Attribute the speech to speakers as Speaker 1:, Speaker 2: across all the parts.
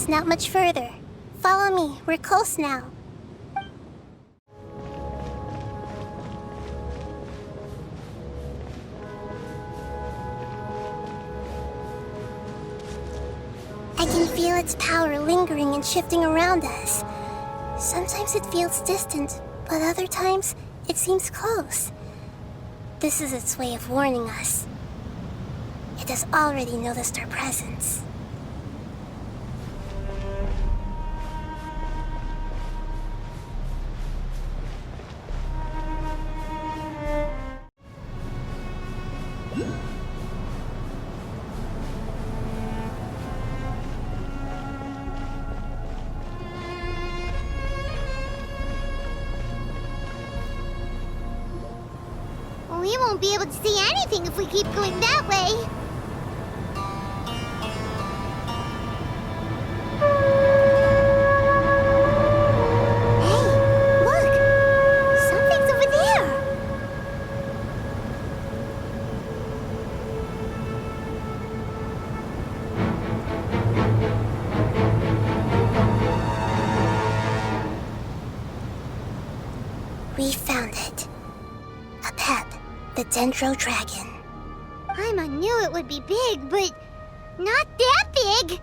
Speaker 1: It's not much further. Follow me, we're close now. I can feel its power lingering and shifting around us. Sometimes it feels distant, but other times it seems close. This is its way of warning us. It has already noticed our presence.
Speaker 2: We won't be able to see anything if we keep going that way. Hey, look! Something's over there!
Speaker 1: We found it. A pep. The Dendro Dragon.
Speaker 2: Paimon knew it would be big, but not that big!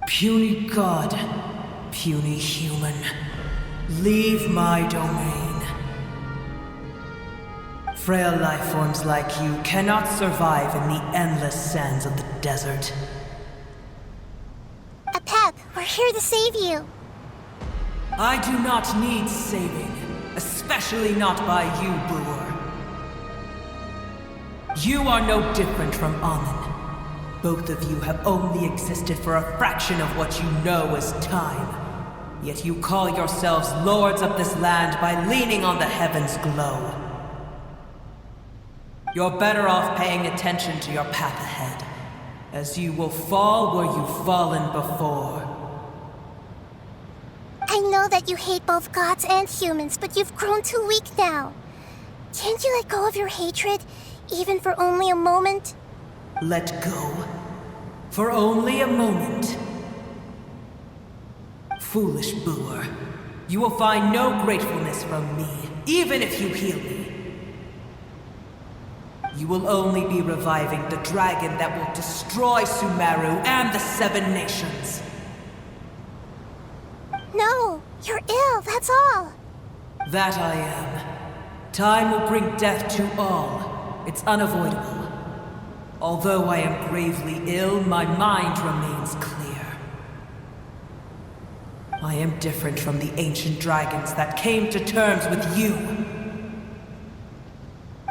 Speaker 3: Puny god, puny human, leave my domain. Frail life forms like you cannot survive in the endless sands of the desert.
Speaker 1: A pep, we're here to save you.
Speaker 3: I do not need saving, especially not by you, brewer. You are no different from Amun. Both of you have only existed for a fraction of what you know as time. Yet you call yourselves lords of this land by leaning on the heavens' glow. You're better off paying attention to your path ahead, as you will fall where you've fallen before.
Speaker 1: I know that you hate both gods and humans, but you've grown too weak now. Can't you let go of your hatred? Even for only a moment?
Speaker 3: Let go? For only a moment? Foolish boor. You will find no gratefulness from me, even if you heal me. You will only be reviving the dragon that will destroy Sumeru and the Seven Nations.
Speaker 1: No, you're ill, that's all.
Speaker 3: That I am. Time will bring death to all. It's unavoidable. Although I am gravely ill, my mind remains clear. I am different from the ancient dragons that came to terms with you.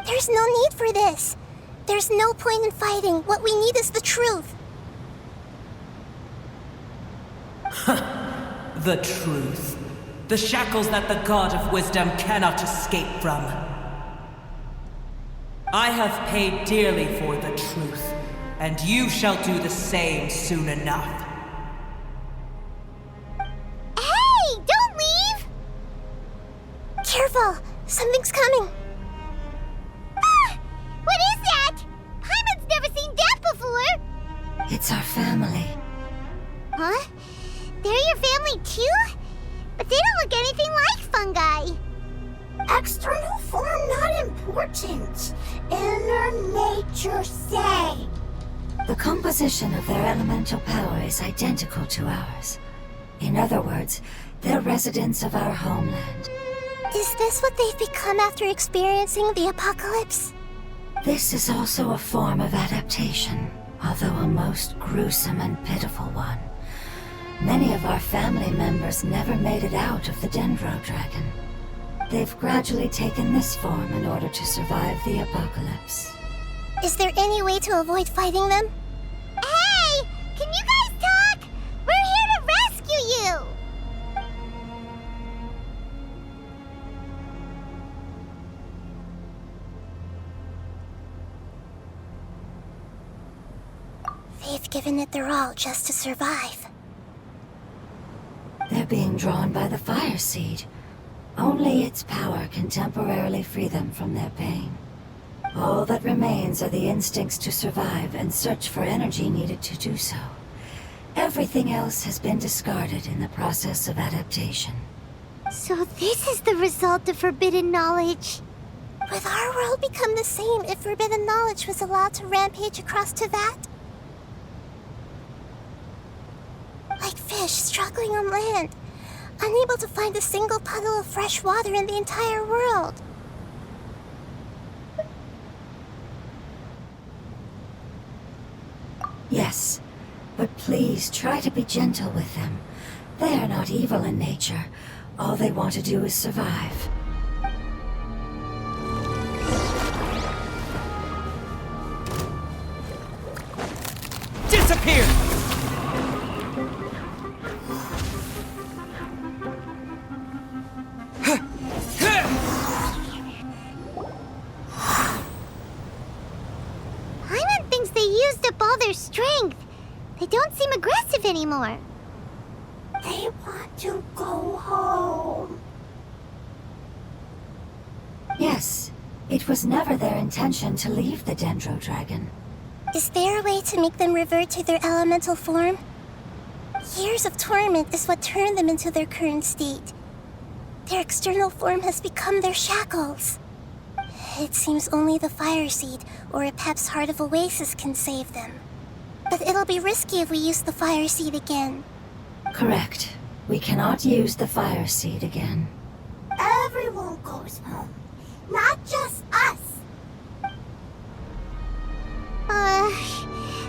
Speaker 1: There's no need for this. There's no point in fighting. What we need is the truth.
Speaker 3: The truth. The shackles that the God of Wisdom cannot escape from. I have paid dearly for the truth, and you shall do the same soon enough.
Speaker 2: Hey! Don't leave!
Speaker 1: Careful! Something's coming!
Speaker 2: Ah! What is that? Paimon's never seen that before!
Speaker 4: It's our family.
Speaker 2: Huh? They're your family too? But they don't look anything like fungi.
Speaker 5: External form not important. Inner nature say.
Speaker 4: The composition of their elemental power is identical to ours. In other words, they're residents of our homeland.
Speaker 1: Is this what they've become after experiencing the apocalypse?
Speaker 4: This is also a form of adaptation, although a most gruesome and pitiful one. Many of our family members never made it out of the Dendro Dragon. They've gradually taken this form in order to survive the apocalypse.
Speaker 1: Is there any way to avoid fighting them?
Speaker 2: Hey! Can you guys talk? We're here to rescue you!
Speaker 1: They've given it their all just to survive.
Speaker 4: They're being drawn by the fire seed. Only its power can temporarily free them from their pain. All that remains are the instincts to survive and search for energy needed to do so. Everything else has been discarded in the process of adaptation.
Speaker 2: So this is the result of forbidden knowledge.
Speaker 1: Would our world become the same if forbidden knowledge was allowed to rampage across Teyvat? Like fish struggling on land, unable to find a single puddle of fresh water in the entire world.
Speaker 4: Yes, but please try to be gentle with them. They are not evil in nature. All they want to do is survive.
Speaker 6: Disappear!
Speaker 2: Paimon thinks they used up all their strength. They don't seem aggressive anymore.
Speaker 5: They want to go home.
Speaker 4: Yes, it was never their intention to leave the Dendro Dragon.
Speaker 1: Is there a way to make them revert to their elemental form? Years of torment is what turned them into their current state. Their external form has become their shackles. It seems only the Fire Seed or a Pep's Heart of Oasis can save them. But it'll be risky if we use the Fire Seed again.
Speaker 4: Correct. We cannot use the Fire Seed again.
Speaker 5: Everyone goes home, not just us.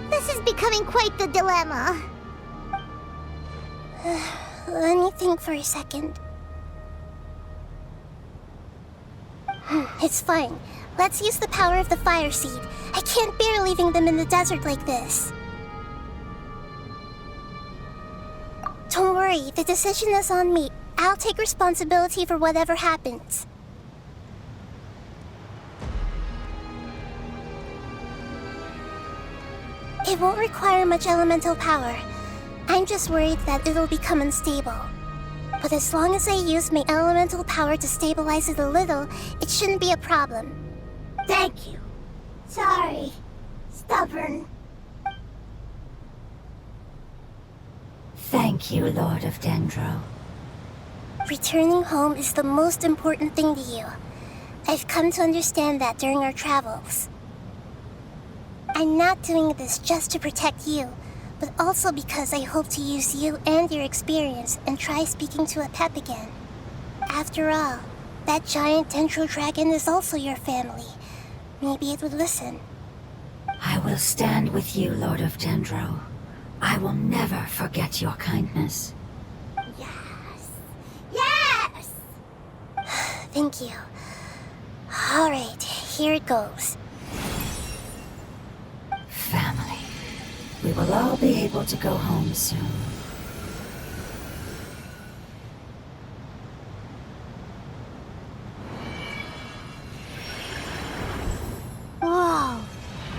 Speaker 2: This is becoming quite the dilemma.
Speaker 1: Let me think for a second. It's fine. Let's use the power of the Fire Seed. I can't bear leaving them in the desert like this. Don't worry, the decision is on me. I'll take responsibility for whatever happens. It won't require much elemental power. I'm just worried that it'll become unstable. But as long as I use my elemental power to stabilize it a little, it shouldn't be a problem.
Speaker 5: Thank you. Sorry. Stubborn.
Speaker 4: Thank you, Lord of Dendro.
Speaker 1: Returning home is the most important thing to you. I've come to understand that during our travels. I'm not doing this just to protect you, but also because I hope to use you and your experience and try speaking to a Pep again. After all, that giant Dendro Dragon is also your family. Maybe it would listen.
Speaker 4: I will stand with you, Lord of Dendro. I will never forget your kindness.
Speaker 5: Yes. Yes!
Speaker 1: Thank you. Alright, here it goes.
Speaker 4: Family. We will all be able to go home soon.
Speaker 2: Whoa,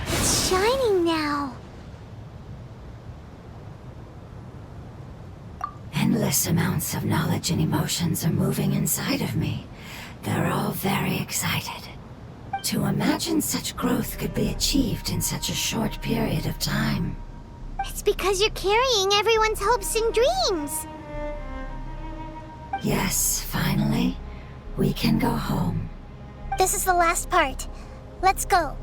Speaker 2: it's shining now.
Speaker 4: Endless amounts of knowledge and emotions are moving inside of me. They're all very excited. To imagine such growth could be achieved in such a short period of time.
Speaker 2: It's because you're carrying everyone's hopes and dreams.
Speaker 4: Yes, finally, we can go home.
Speaker 1: This is the last part. Let's go.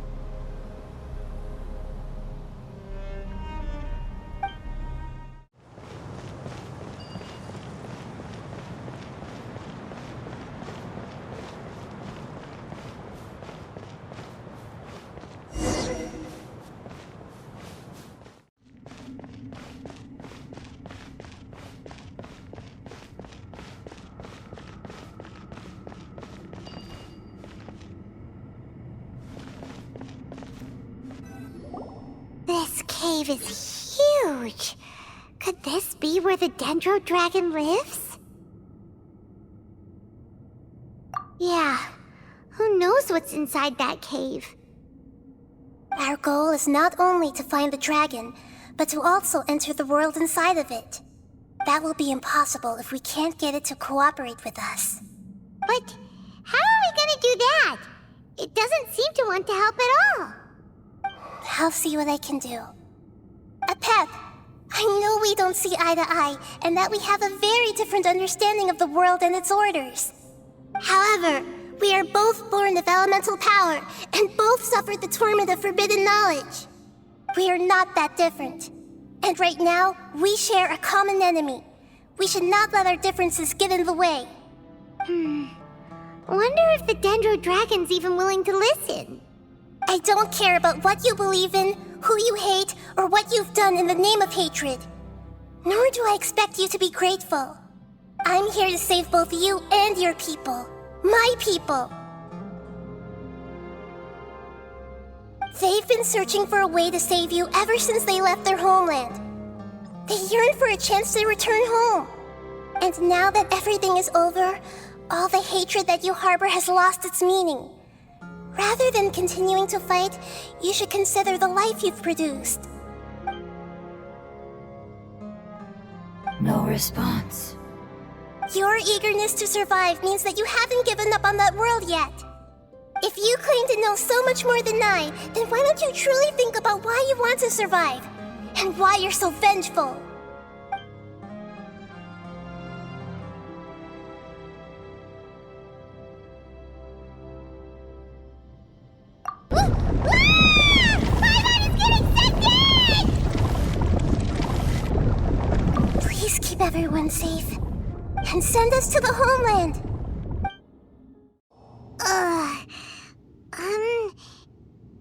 Speaker 2: This cave is huge. Could this be where the Dendro Dragon lives? Yeah, who knows what's inside that cave?
Speaker 1: Our goal is not only to find the dragon, but to also enter the world inside of it. That will be impossible if we can't get it to cooperate with us.
Speaker 2: But how are we gonna do that? It doesn't seem to want to help at all.
Speaker 1: I'll see what I can do. A Pep, I know we don't see eye to eye, and that we have a very different understanding of the world and its orders. However, we are both born of elemental power, and both suffered the torment of forbidden knowledge. We are not that different. And right now, we share a common enemy. We should not let our differences get in the way.
Speaker 2: Wonder if the Dendro Dragon's even willing to listen.
Speaker 1: I don't care about what you believe in, who you hate, or what you've done in the name of hatred. Nor do I expect you to be grateful. I'm here to save both you and your people. My people. They've been searching for a way to save you ever since they left their homeland. They yearn for a chance to return home. And now that everything is over, all the hatred that you harbor has lost its meaning. Rather than continuing to fight, you should consider the life you've produced.
Speaker 4: No response.
Speaker 1: Your eagerness to survive means that you haven't given up on that world yet. If you claim to know so much more than I, then why don't you truly think about why you want to survive? And why you're so vengeful?
Speaker 2: Paimon is getting scented!
Speaker 1: Please keep everyone safe. And send us to the homeland.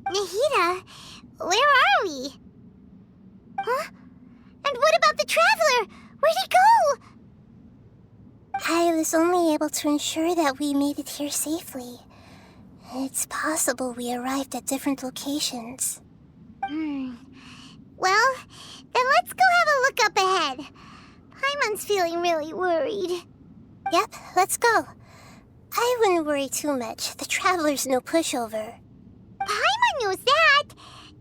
Speaker 2: Nahida, where are we? Huh? And what about the Traveler? Where'd he go?
Speaker 1: I was only able to ensure that we made it here safely. It's possible we arrived at different locations.
Speaker 2: Well, then let's go have a look up ahead. Paimon's feeling really worried.
Speaker 1: Yep, let's go. I wouldn't worry too much. The Traveler's no pushover.
Speaker 2: Paimon knows that.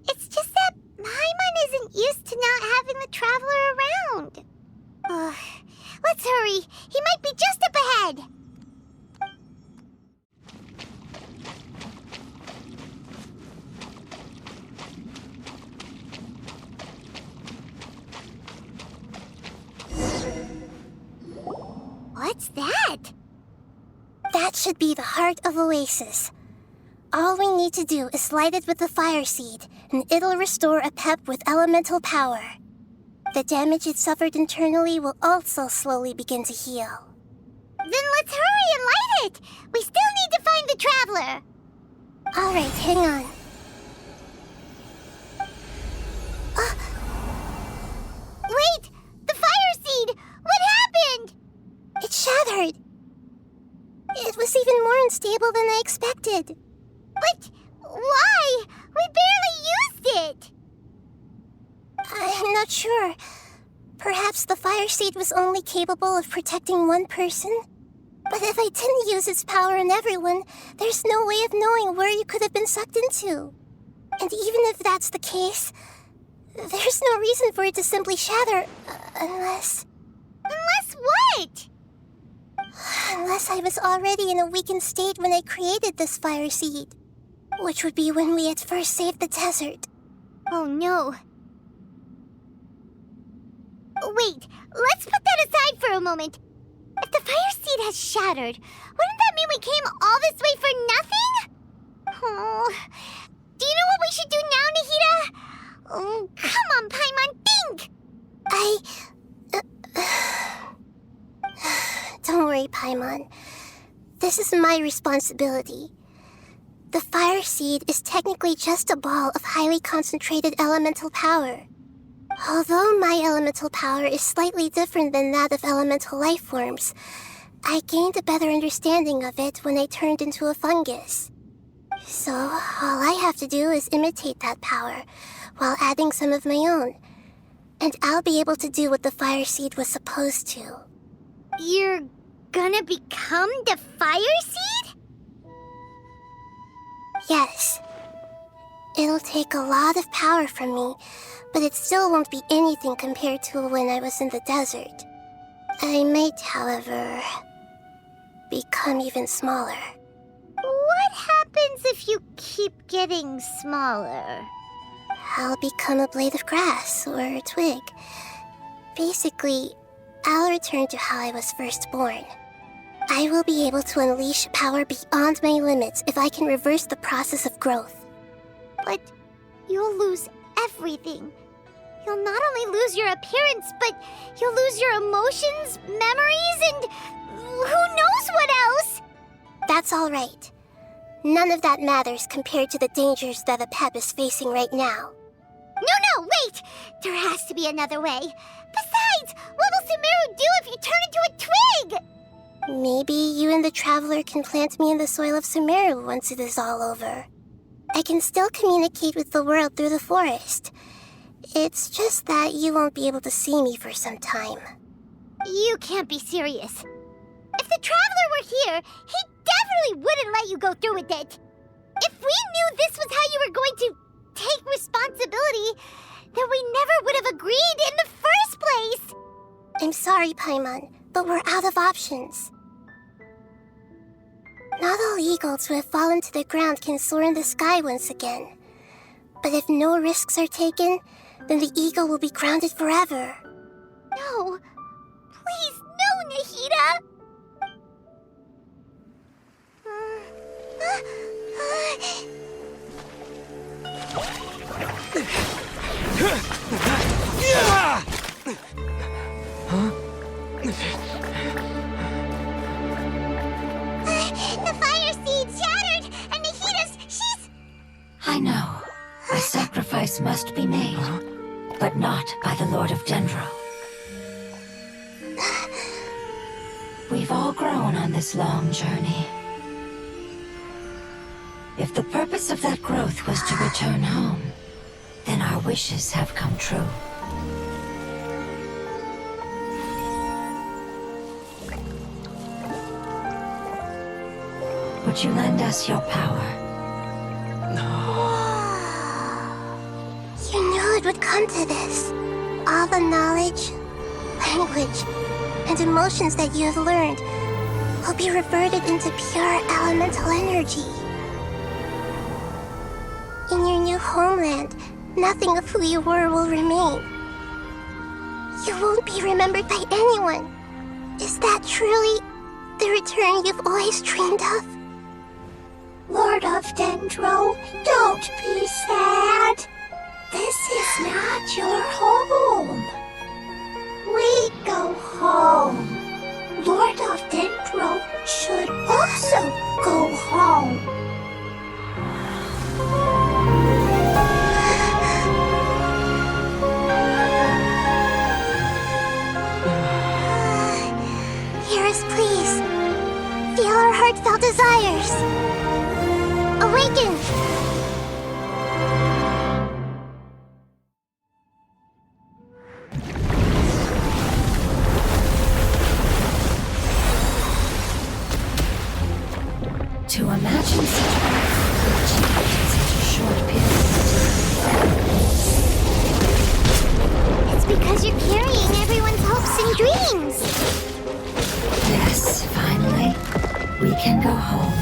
Speaker 2: It's just that Paimon isn't used to not having the Traveler around. Let's hurry. He might be just up ahead. What's that?
Speaker 1: That should be the heart of Oasis. All we need to do is light it with the fire seed, and it'll restore a pep with elemental power. The damage it suffered internally will also slowly begin to heal.
Speaker 2: Then let's hurry and light it! We still need to find the Traveler!
Speaker 1: Alright, hang on.
Speaker 2: Wait! The fire seed! What happened?
Speaker 1: It shattered! It was even more unstable than I expected.
Speaker 2: But why? We barely used it!
Speaker 1: I'm not sure. Perhaps the fire seed was only capable of protecting one person? But if I didn't use its power on everyone, there's no way of knowing where you could have been sucked into. And even if that's the case, there's no reason for it to simply shatter, unless...
Speaker 2: Unless what?
Speaker 1: Unless I was already in a weakened state when I created this fire seed. Which would be when we at first saved the desert.
Speaker 2: Oh no. Wait, let's put that aside for a moment. If the fire seed has shattered, wouldn't that mean we came all this way for nothing? Oh, do you know what we should do now, Nahida? Oh, come on, Paimon, think!
Speaker 1: Don't worry, Paimon. This is my responsibility. The fire seed is technically just a ball of highly concentrated elemental power. Although my elemental power is slightly different than that of elemental life forms, I gained a better understanding of it when I turned into a fungus. So, all I have to do is imitate that power, while adding some of my own. And I'll be able to do what the fire seed was supposed to.
Speaker 2: You're gonna become the fire seed?
Speaker 1: Yes. It'll take a lot of power from me, but it still won't be anything compared to when I was in the desert. I might, however, become even smaller.
Speaker 2: What happens if you keep getting smaller?
Speaker 1: I'll become a blade of grass or a twig, Basically, I'll return to how I was first born. I will be able to unleash power beyond my limits if I can reverse the process of growth.
Speaker 2: But you'll lose everything. You'll not only lose your appearance, but you'll lose your emotions, memories, and who knows what else?
Speaker 1: That's all right. None of that matters compared to the dangers that a pep is facing right now.
Speaker 2: No, wait! There has to be another way. Besides, what will Sumeru do if you turn into a twig?
Speaker 1: Maybe you and the Traveler can plant me in the soil of Sumeru once it is all over. I can still communicate with the world through the forest. It's just that you won't be able to see me for some time.
Speaker 2: You can't be serious. If the Traveler were here, he definitely wouldn't let you go through with it. If we knew this was how you were going to take responsibility, then we never would have agreed in the first place!
Speaker 1: I'm sorry, Paimon, but we're out of options. Not all eagles who have fallen to the ground can soar in the sky once again. But if no risks are taken, then the eagle will be grounded forever.
Speaker 2: No. Please, no, Nahida! The fire seed shattered, and Nahida's, she's...
Speaker 4: I know. A sacrifice must be made, but not by the Lord of Dendro. We've all grown on this long journey. If the purpose of that growth was to return home, then our wishes have come true. Would you lend us your power?
Speaker 1: You knew it would come to this. All the knowledge, language, and emotions that you have learned will be reverted into pure elemental energy. In your new homeland, nothing of who you were will remain. You won't be remembered by anyone. Is that truly the return you've always dreamed of?
Speaker 5: Lord of Dendro, don't be sad. This is not your home. We go home. Lord of Dendro should also go home.
Speaker 1: Hear us, please. Feel our heartfelt desires. Awaken!
Speaker 4: To imagine such achievement in such a short period of time.
Speaker 2: It's because you're carrying everyone's hopes and dreams.
Speaker 4: Yes, finally, we can go home.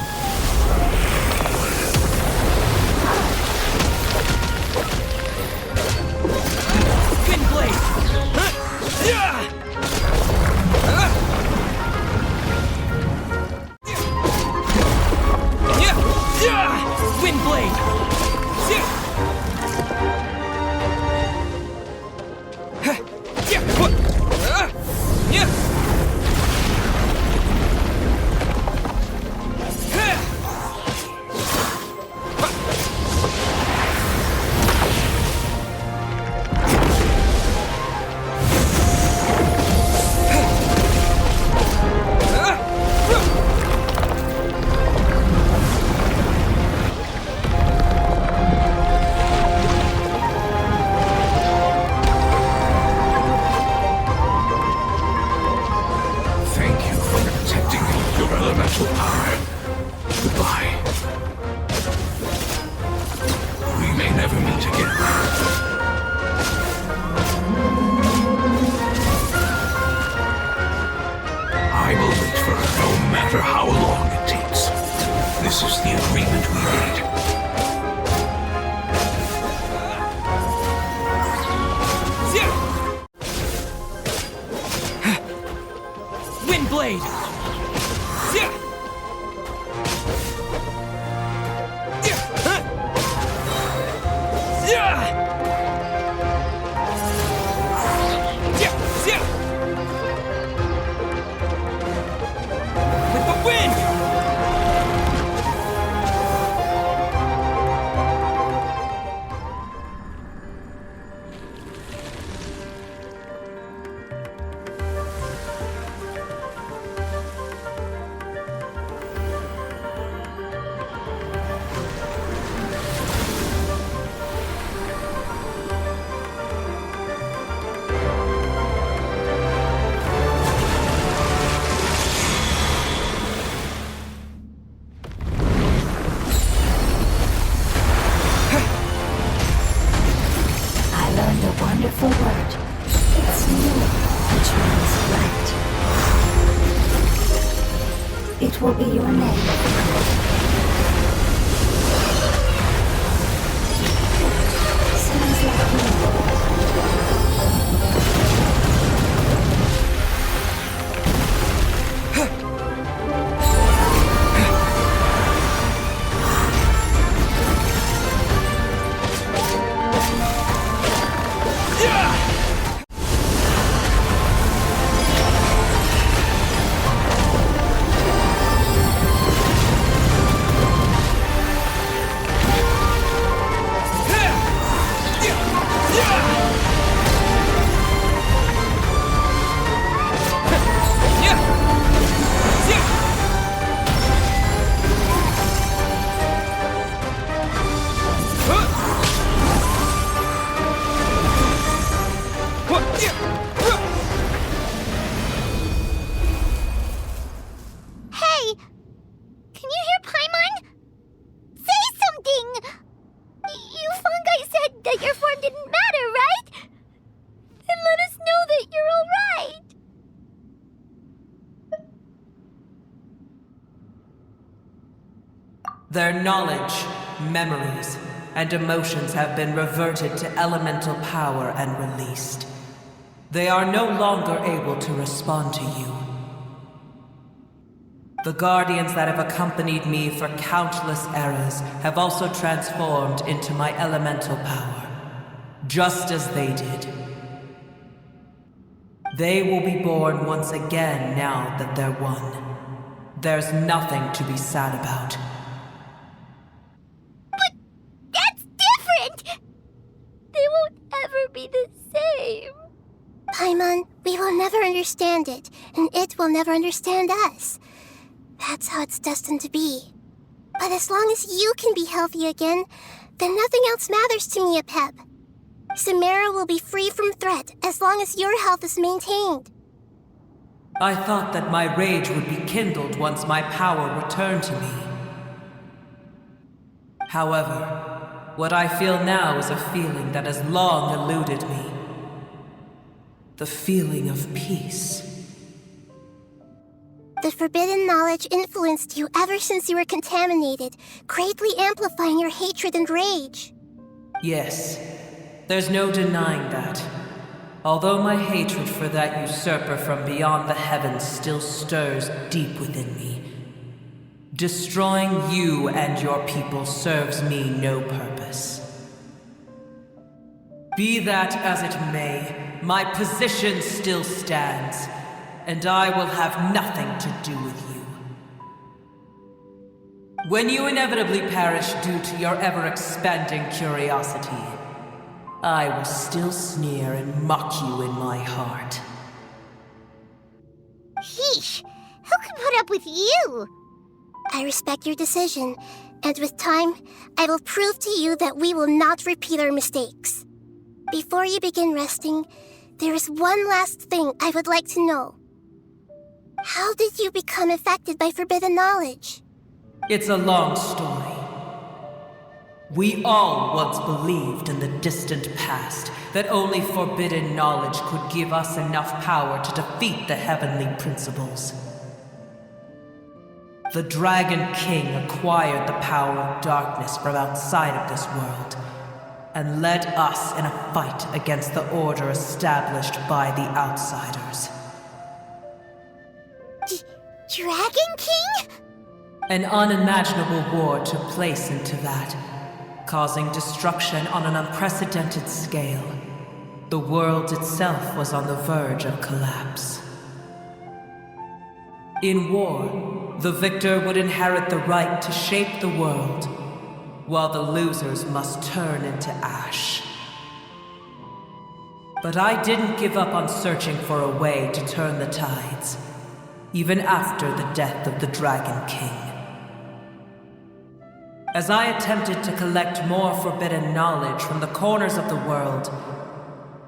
Speaker 6: Wind Blade! Yeah! With the wind!
Speaker 4: Wonderful word. It's new, which means right. It will be your name. Sounds like you.
Speaker 2: Hey! Can you hear Paimon? Say something! You fungi said that your form didn't matter, right? Then let us know that you're alright!
Speaker 3: Their knowledge, memories, and emotions have been reverted to elemental power and released. They are no longer able to respond to you. The guardians that have accompanied me for countless eras have also transformed into my elemental power, just as they did. They will be born once again now that they're one. There's nothing to be sad about.
Speaker 2: But that's different! They won't ever be the same.
Speaker 1: Paimon, we will never understand it, and it will never understand us. That's how it's destined to be. But as long as you can be healthy again, then nothing else matters to me, Apep. Samara will be free from threat as long as your health is maintained.
Speaker 3: I thought that my rage would be kindled once my power returned to me. However, what I feel now is a feeling that has long eluded me. The feeling of peace.
Speaker 1: The forbidden knowledge influenced you ever since you were contaminated, greatly amplifying your hatred and rage.
Speaker 3: Yes, there's no denying that. Although my hatred for that usurper from beyond the heavens still stirs deep within me, destroying you and your people serves me no purpose. Be that as it may, my position still stands, and I will have nothing to do with you. When you inevitably perish due to your ever-expanding curiosity, I will still sneer and mock you in my heart.
Speaker 2: Heesh! Who can put up with you?
Speaker 1: I respect your decision, and with time, I will prove to you that we will not repeat our mistakes. Before you begin resting, there is one last thing I would like to know. How did you become affected by forbidden knowledge?
Speaker 3: It's a long story. We all once believed in the distant past that only forbidden knowledge could give us enough power to defeat the heavenly principles. The Dragon King acquired the power of darkness from outside of this world, and led us in a fight against the order established by the outsiders.
Speaker 2: Dragon King?
Speaker 3: An unimaginable war took place in Teyvat, causing destruction on an unprecedented scale. The world itself was on the verge of collapse. In war, the victor would inherit the right to shape the world, while the losers must turn into ash. But I didn't give up on searching for a way to turn the tides, even after the death of the Dragon King. As I attempted to collect more forbidden knowledge from the corners of the world,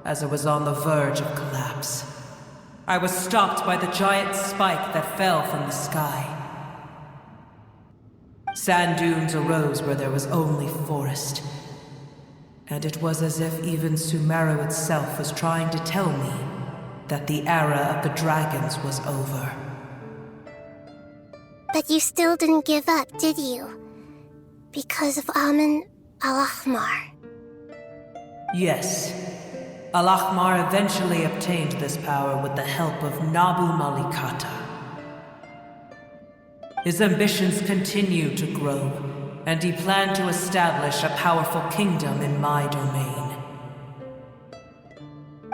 Speaker 3: as it was on the verge of collapse, I was stopped by the giant spike that fell from the sky. Sand dunes arose where there was only forest, and it was as if even Sumeru itself was trying to tell me that the era of the dragons was over.
Speaker 1: But you still didn't give up, did you? Because of Amun Al-Ahmar.
Speaker 3: Yes. Al-Ahmar eventually obtained this power with the help of Nabu Malikata. His ambitions continued to grow, and he planned to establish a powerful kingdom in my domain.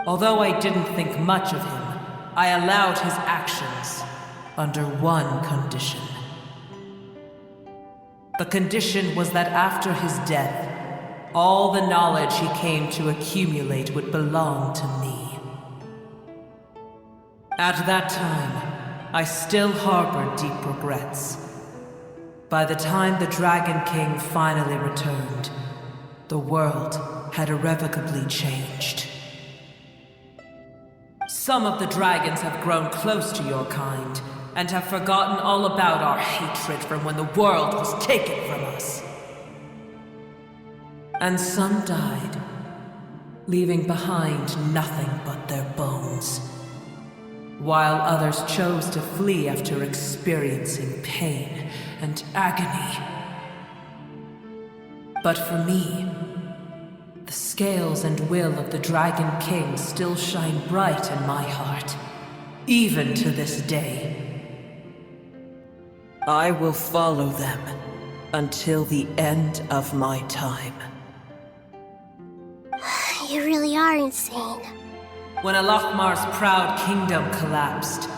Speaker 3: Although I didn't think much of him, I allowed his actions under one condition. The condition was that after his death, all the knowledge he came to accumulate would belong to me. At that time, I still harbored deep regrets. By the time the Dragon King finally returned, the world had irrevocably changed. Some of the dragons have grown close to your kind, and have forgotten all about our hatred from when the world was taken from us. And some died, leaving behind nothing but their bones, while others chose to flee after experiencing pain and agony. But for me, the scales and will of the Dragon King still shine bright in my heart, even to this day. I will follow them until the end of my time.
Speaker 1: You really are insane.
Speaker 3: When Al-Ahmar's proud kingdom collapsed,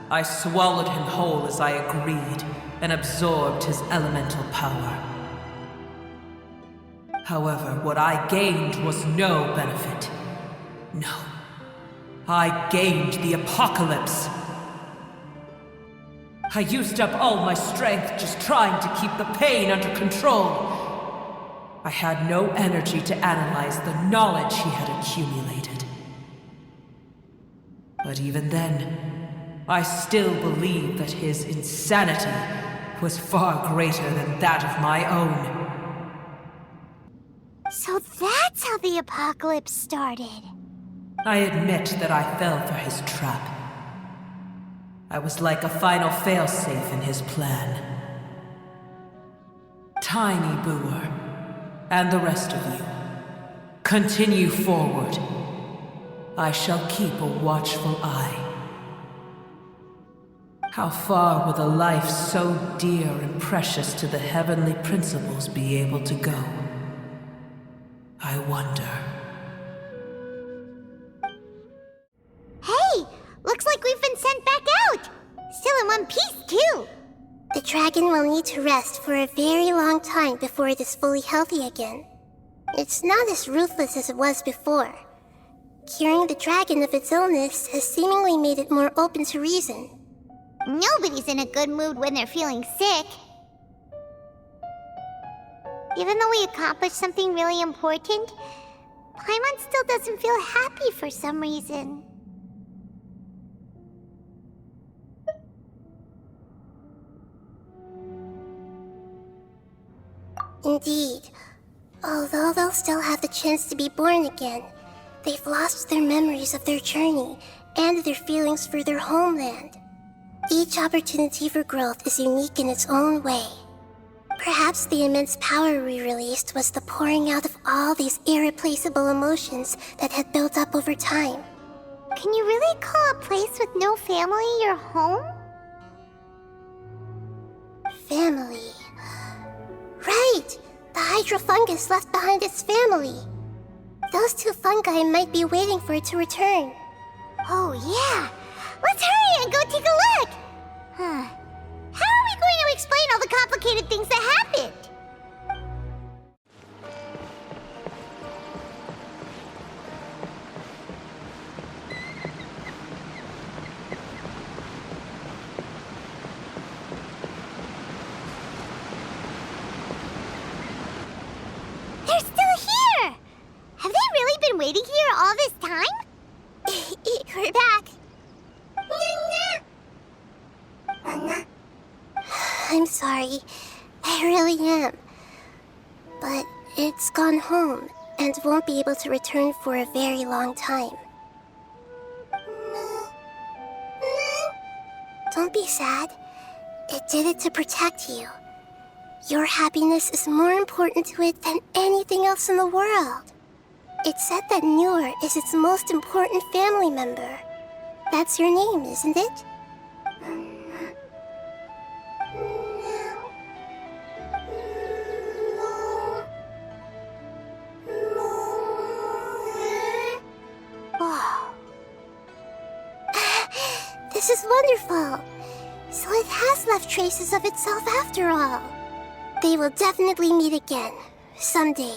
Speaker 3: I swallowed him whole as I agreed and absorbed his elemental power. However, what I gained was no benefit. No. I gained the apocalypse. I used up all my strength just trying to keep the pain under control. I had no energy to analyze the knowledge he had accumulated. But even then, I still believed that his insanity was far greater than that of my own.
Speaker 2: So that's how the apocalypse started.
Speaker 3: I admit that I fell for his trap. I was like a final failsafe in his plan. Tiny Booer, and the rest of you, continue forward. I shall keep a watchful eye. How far will a life so dear and precious to the heavenly principles be able to go? I wonder.
Speaker 2: Hey! Looks like we've been sent back out! Still in one piece, too!
Speaker 1: The dragon will need to rest for a very long time before it is fully healthy again. It's not as ruthless as it was before. Curing the dragon of its illness has seemingly made it more open to reason.
Speaker 2: Nobody's in a good mood when they're feeling sick. Even though we accomplished something really important, Paimon still doesn't feel happy for some reason.
Speaker 1: Indeed. Although they'll still have the chance to be born again, they've lost their memories of their journey and their feelings for their homeland. Each opportunity for growth is unique in its own way. Perhaps the immense power we released was the pouring out of all these irreplaceable emotions that had built up over time.
Speaker 2: Can you really call a place with no family your home?
Speaker 1: family. Right! The Hydra fungus left behind its family. Those two fungi might be waiting for it to return.
Speaker 2: Oh, yeah. Let's hurry and go take a look. Huh. How are we going to explain all the complicated things that happened? They're still here! Have they really been waiting here all this time?
Speaker 1: We're back. I'm sorry. I really am. But it's gone home and won't be able to return for a very long time. Don't be sad. It did it to protect you. Your happiness is more important to it than anything else in the world. It said that Noor is its most important family member. That's your name, isn't it? Wow. This is wonderful. So it has left traces of itself after all. They will definitely meet again, someday.